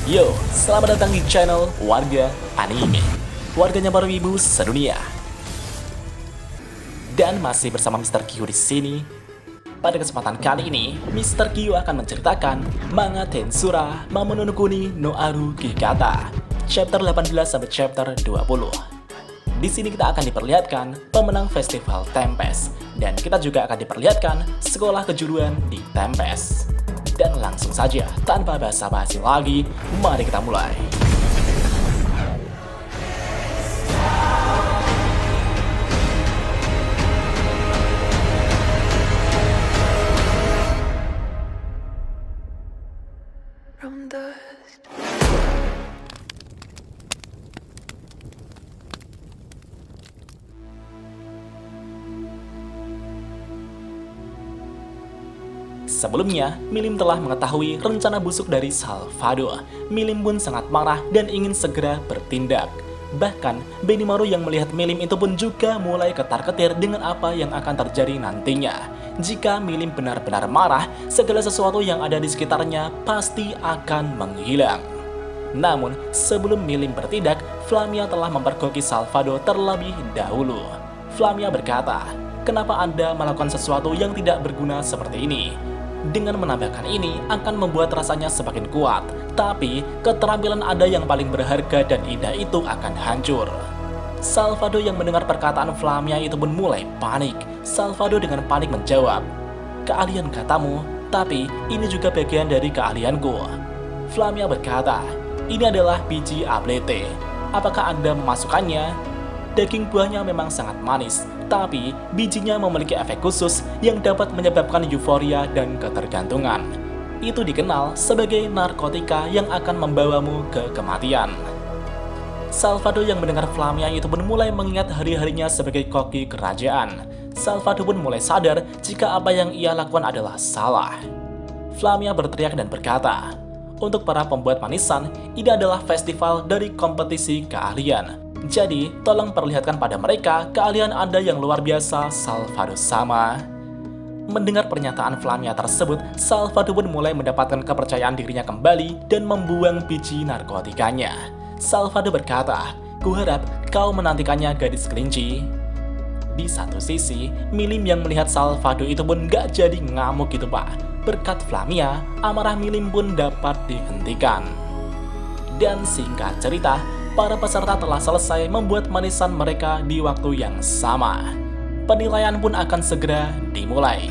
Yo, selamat datang di channel Warga Anime, warganya para wibu sedunia. Dan masih bersama Mr. Q di sini. Pada kesempatan kali ini, Mr. Q akan menceritakan manga Tensura Momononoke no Aru Kikata, chapter 18 sampai chapter 20. Di sini kita akan diperlihatkan pemenang festival Tempest, dan kita juga akan diperlihatkan sekolah kejuruan di Tempest. Dan langsung saja, tanpa basa-basi lagi, mari kita mulai. From dust. Sebelumnya, Milim telah mengetahui rencana busuk dari Salvador. Milim pun sangat marah dan ingin segera bertindak. Bahkan, Benimaru yang melihat Milim itu pun juga mulai ketar-ketir dengan apa yang akan terjadi nantinya. Jika Milim benar-benar marah, segala sesuatu yang ada di sekitarnya pasti akan menghilang. Namun, sebelum Milim bertindak, Flamia telah mempergoki Salvador terlebih dahulu. Flamia berkata, "Kenapa Anda melakukan sesuatu yang tidak berguna seperti ini?" Dengan menambahkan ini akan membuat rasanya semakin kuat, tapi keterampilan Anda yang paling berharga dan indah itu akan hancur. Salvador yang mendengar perkataan Flamia itu pun mulai panik. Salvador dengan panik menjawab, "Keahlian katamu, tapi ini juga bagian dari keahlianku." Flamia berkata, "Ini adalah biji ablete. Apakah Anda memasukkannya?" Daging buahnya memang sangat manis, tapi bijinya memiliki efek khusus yang dapat menyebabkan euforia dan ketergantungan. Itu dikenal sebagai narkotika yang akan membawamu ke kematian. Salvador yang mendengar Flamia itu pun mulai mengingat hari-harinya sebagai koki kerajaan. Salvador pun mulai sadar jika apa yang ia lakukan adalah salah. Flamia berteriak dan berkata, "Untuk para pembuat manisan, ini adalah festival dari kompetisi keahlian. Jadi, tolong perlihatkan pada mereka keahlian Anda yang luar biasa, Salvador sama." Mendengar pernyataan Flamia tersebut, Salvador pun mulai mendapatkan kepercayaan dirinya kembali dan membuang biji narkotikanya. Salvador berkata, "Kuharap kau menantikannya, gadis kelinci." Di satu sisi, Milim yang melihat Salvador itu pun gak jadi ngamuk gitu pak. Berkat Flamia, amarah Milim pun dapat dihentikan. Dan singkat cerita, para peserta telah selesai membuat manisan mereka di waktu yang sama. Penilaian pun akan segera dimulai.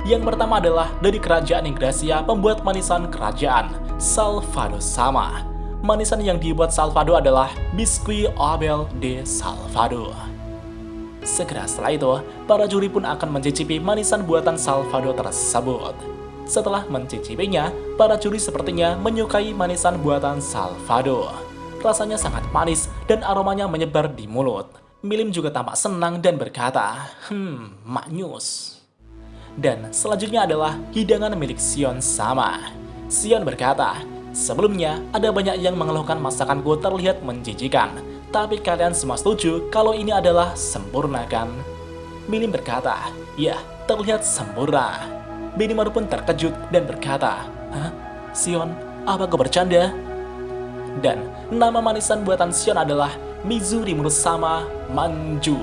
Yang pertama adalah dari Kerajaan Ingracia, pembuat manisan kerajaan, Salvador sama. Manisan yang dibuat Salvador adalah Biskuit Abel de Salvador. Segera setelah itu, para juri pun akan mencicipi manisan buatan Salvador tersebut. Setelah mencicipinya, para juri sepertinya menyukai manisan buatan Salvador. Rasanya sangat manis dan aromanya menyebar di mulut. Milim juga tampak senang dan berkata, maknyus." Dan selanjutnya adalah hidangan milik Sion sama. Sion berkata, "Sebelumnya ada banyak yang mengeluhkan masakanku terlihat menjijikan, tapi kalian semua setuju kalau ini adalah sempurna kan?" Milim berkata, "Ya, terlihat sempurna." Benimaru pun terkejut dan berkata, "Hah? Sion, apa kau bercanda?" Dan nama manisan buatan Sion adalah Mizuri Murusama Manju.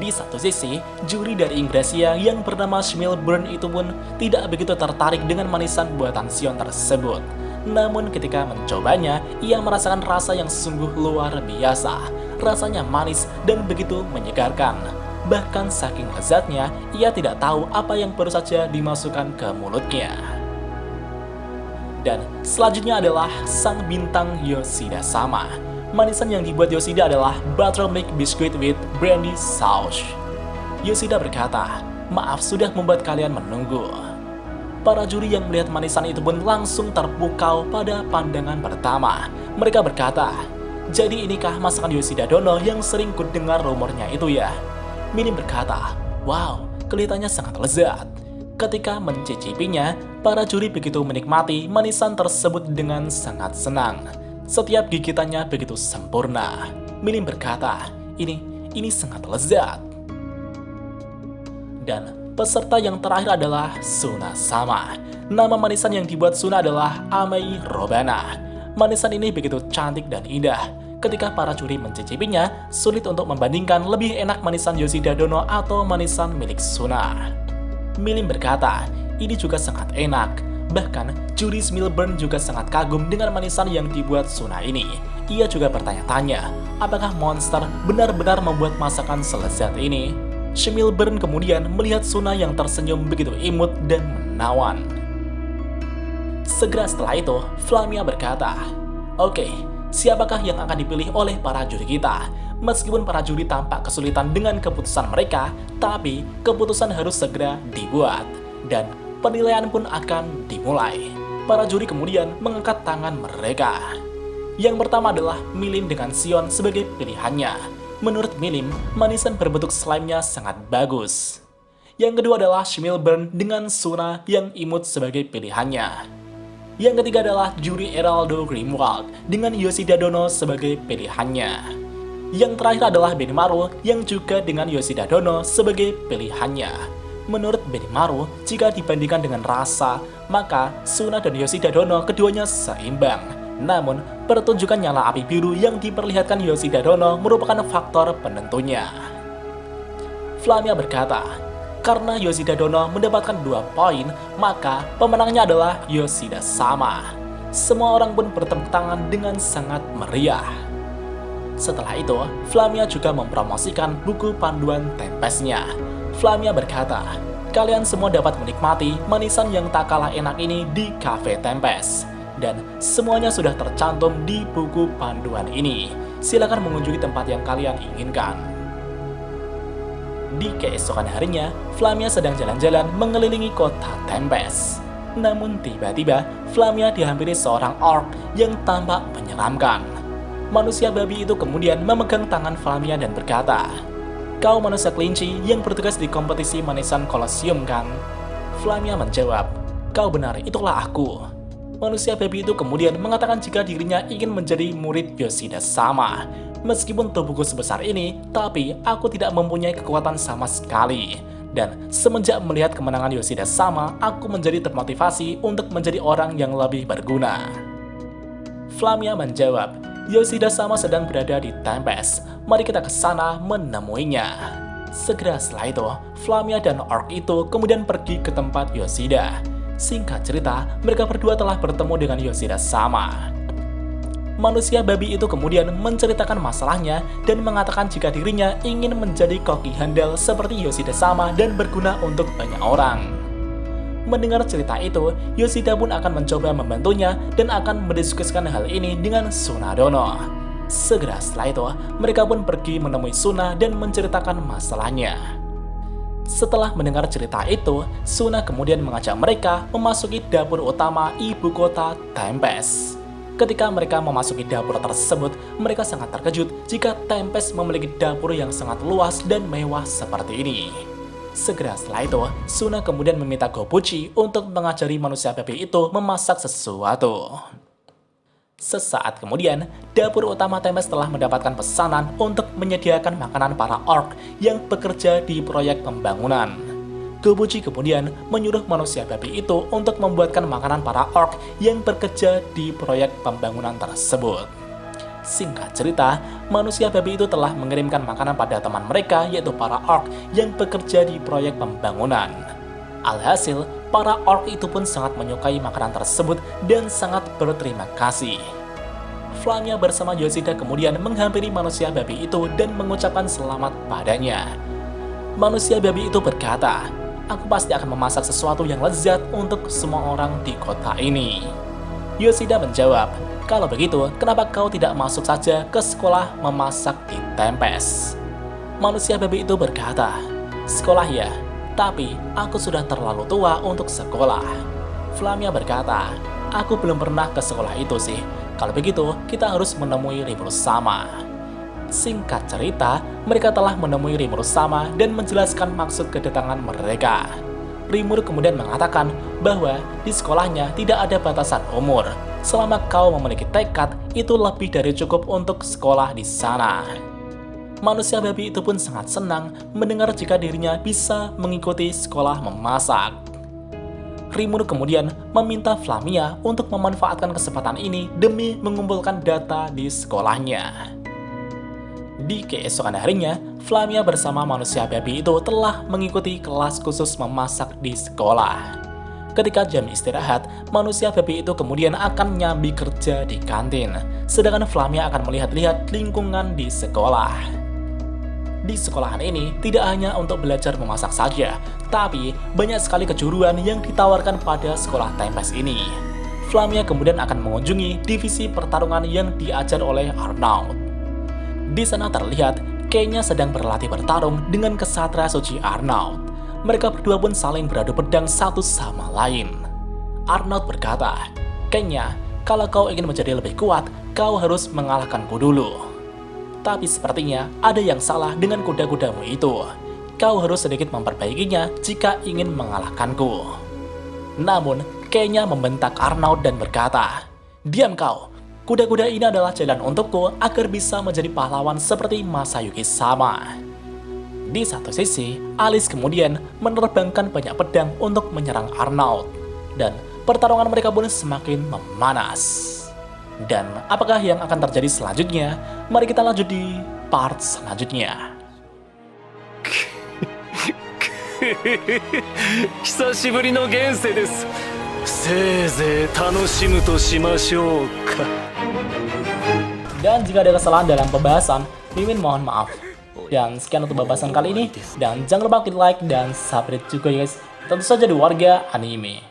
Di satu sisi, juri dari Ingracia yang bernama Schmilburn itu pun tidak begitu tertarik dengan manisan buatan Sion tersebut. Namun ketika mencobanya, ia merasakan rasa yang sungguh luar biasa. Rasanya manis dan begitu menyegarkan. Bahkan saking lezatnya, ia tidak tahu apa yang baru saja dimasukkan ke mulutnya. Dan selanjutnya adalah sang bintang Yoshida sama. Manisan yang dibuat Yoshida adalah buttermilk biscuit with brandy sauce. Yoshida berkata, "Maaf sudah membuat kalian menunggu." Para juri yang melihat manisan itu pun langsung terpukau pada pandangan pertama. Mereka berkata, "Jadi inikah masakan Yoshida Dono yang sering kudengar rumornya itu ya?" Milim berkata, "Wow, kelihatannya sangat lezat." Ketika mencicipinya, para juri begitu menikmati manisan tersebut dengan sangat senang. Setiap gigitannya begitu sempurna. Milim berkata, ini sangat lezat." Dan Peserta yang terakhir adalah Suna Sama. Nama manisan yang dibuat Suna adalah Amei Robana. Manisan ini begitu cantik dan indah. Ketika para juri mencicipinya, sulit untuk membandingkan lebih enak manisan Yoshida Dono atau manisan milik Suna. Milim berkata, ini juga sangat enak. Bahkan, juri Smilburn juga sangat kagum dengan manisan yang dibuat Suna ini. Ia juga bertanya-tanya, apakah Monster benar-benar membuat masakan selezat ini? Smilburn kemudian melihat Suna yang tersenyum begitu imut dan menawan. Segera setelah itu, Flamia berkata, "Oke, siapakah yang akan dipilih oleh para juri kita?" Meskipun para juri tampak kesulitan dengan keputusan mereka, tapi keputusan harus segera dibuat. Dan penilaian pun akan dimulai. Para juri kemudian mengangkat tangan mereka. Yang pertama adalah Milim dengan Sion sebagai pilihannya. Menurut Milim, manisan berbentuk slime-nya sangat bagus. Yang kedua adalah Smilburn dengan Suna yang imut sebagai pilihannya. Yang ketiga adalah juri Eraldo Grimwald dengan Yoshida Dono sebagai pilihannya. Yang terakhir adalah Benimaru yang juga dengan Yoshida Dono sebagai pilihannya. Menurut Benimaru, jika dibandingkan dengan rasa, maka Suna dan Yoshida Dono keduanya seimbang. Namun, pertunjukan nyala api biru yang diperlihatkan Yoshida Dono merupakan faktor penentunya. Flamia berkata, karena Yoshida Dono mendapatkan 2 poin, maka pemenangnya adalah Yoshida Sama. Semua orang pun bertepuk tangan dengan sangat meriah. Setelah itu, Flamia juga mempromosikan buku panduan Tempestnya. Flamia berkata, kalian semua dapat menikmati manisan yang tak kalah enak ini di Cafe Tempest. Dan semuanya sudah tercantum di buku panduan ini. Silakan mengunjungi tempat yang kalian inginkan. Di keesokan harinya, Flamia sedang jalan-jalan mengelilingi kota Tempest. Namun tiba-tiba, Flamia dihampiri seorang orc yang tampak menyeramkan. Manusia babi itu kemudian memegang tangan Flamia dan berkata, "Kau manusia kelinci yang bertugas di kompetisi manisan Colosseum kan?" Flamia menjawab, "Kau benar, itulah aku." Manusia babi itu kemudian mengatakan jika dirinya ingin menjadi murid Yoshida Sama. Meskipun tubuhku sebesar ini, tapi aku tidak mempunyai kekuatan sama sekali. Dan semenjak melihat kemenangan Yoshida Sama, aku menjadi termotivasi untuk menjadi orang yang lebih berguna. Flamia menjawab, Yoshida Sama sedang berada di Tempest. Mari kita ke sana menemuinya. Segera setelah itu, Flamia dan orc itu kemudian pergi ke tempat Yoshida. Singkat cerita, mereka berdua telah bertemu dengan Yoshida Sama. Manusia babi itu kemudian menceritakan masalahnya dan mengatakan jika dirinya ingin menjadi koki handal seperti Yoshida Sama dan berguna untuk banyak orang. Mendengar cerita itu, Yoshida pun akan mencoba membantunya dan akan mendiskusikan hal ini dengan Suna Dono. Segera setelah itu, mereka pun pergi menemui Suna dan menceritakan masalahnya. Setelah mendengar cerita itu, Suna kemudian mengajak mereka memasuki dapur utama ibu kota Tempest. Ketika mereka memasuki dapur tersebut, mereka sangat terkejut jika Tempest memiliki dapur yang sangat luas dan mewah seperti ini. Segera setelah itu, Suna kemudian meminta Gobuchi untuk mengajari manusia babi itu memasak sesuatu. Sesaat kemudian, dapur utama Tempest telah mendapatkan pesanan untuk menyediakan makanan para orc yang bekerja di proyek pembangunan. Gobuchi kemudian menyuruh manusia babi itu untuk membuatkan makanan para orc yang bekerja di proyek pembangunan tersebut. Singkat cerita, manusia babi itu telah mengirimkan makanan pada teman mereka yaitu para orc yang bekerja di proyek pembangunan. Alhasil, para orc itu pun sangat menyukai makanan tersebut dan sangat berterima kasih. Flamia bersama Yoshida kemudian menghampiri manusia babi itu dan mengucapkan selamat padanya. Manusia babi itu berkata, "Aku pasti akan memasak sesuatu yang lezat untuk semua orang di kota ini." Yoshida menjawab, "Kalau begitu, kenapa kau tidak masuk saja ke sekolah memasak di Tempest?" Manusia babi itu berkata, "Sekolah ya, tapi aku sudah terlalu tua untuk sekolah." Flamia berkata, "Aku belum pernah ke sekolah itu sih. Kalau begitu, kita harus menemui Rimuru Sama." Singkat cerita, mereka telah menemui Rimuru Sama dan menjelaskan maksud kedatangan mereka. Rimuru kemudian mengatakan bahwa di sekolahnya tidak ada batasan umur. Selama kau memiliki tekad, itu lebih dari cukup untuk sekolah di sana. manusia babi itu pun sangat senang mendengar jika dirinya bisa mengikuti sekolah memasak. Rimuru kemudian meminta Flamia untuk memanfaatkan kesempatan ini demi mengumpulkan data di sekolahnya. Di keesokan harinya, Flamia bersama manusia babi itu telah mengikuti kelas khusus memasak di sekolah. Ketika jam istirahat, manusia babi itu kemudian akan nyambi kerja di kantin, sedangkan Flamia akan melihat-lihat lingkungan di sekolah. Di sekolahan ini tidak hanya untuk belajar memasak saja, tapi banyak sekali kejuruan yang ditawarkan pada sekolah Tempest ini. Flamia kemudian akan mengunjungi divisi pertarungan yang diajar oleh Arnaud. Di sana terlihat Kenya sedang berlatih bertarung dengan kesatria suci Arnaud. Mereka berdua pun saling beradu pedang satu sama lain. Arnaud berkata, "Kenya, kalau kau ingin menjadi lebih kuat, kau harus mengalahkanku dulu. Tapi sepertinya ada yang salah dengan kuda-kudamu itu. Kau harus sedikit memperbaikinya jika ingin mengalahkanku." Namun, Kenya membentak Arnaud dan berkata, "Diam kau. Kuda-kuda ini adalah jalan untukku agar bisa menjadi pahlawan seperti Masayuki sama." Di satu sisi, Alice kemudian menerbangkan banyak pedang untuk menyerang Arnaud. Dan pertarungan mereka pun semakin memanas. Dan apakah yang akan terjadi selanjutnya? Mari kita lanjut di part selanjutnya. 久しぶりの現世です。せいぜい楽しむとしましょうか。 Dan jika ada kesalahan dalam pembahasan, Mimin mohon maaf. Dan sekian untuk pembahasan kali ini. Dan jangan lupa klik like dan subscribe juga guys. Tentu saja di Warga Anime.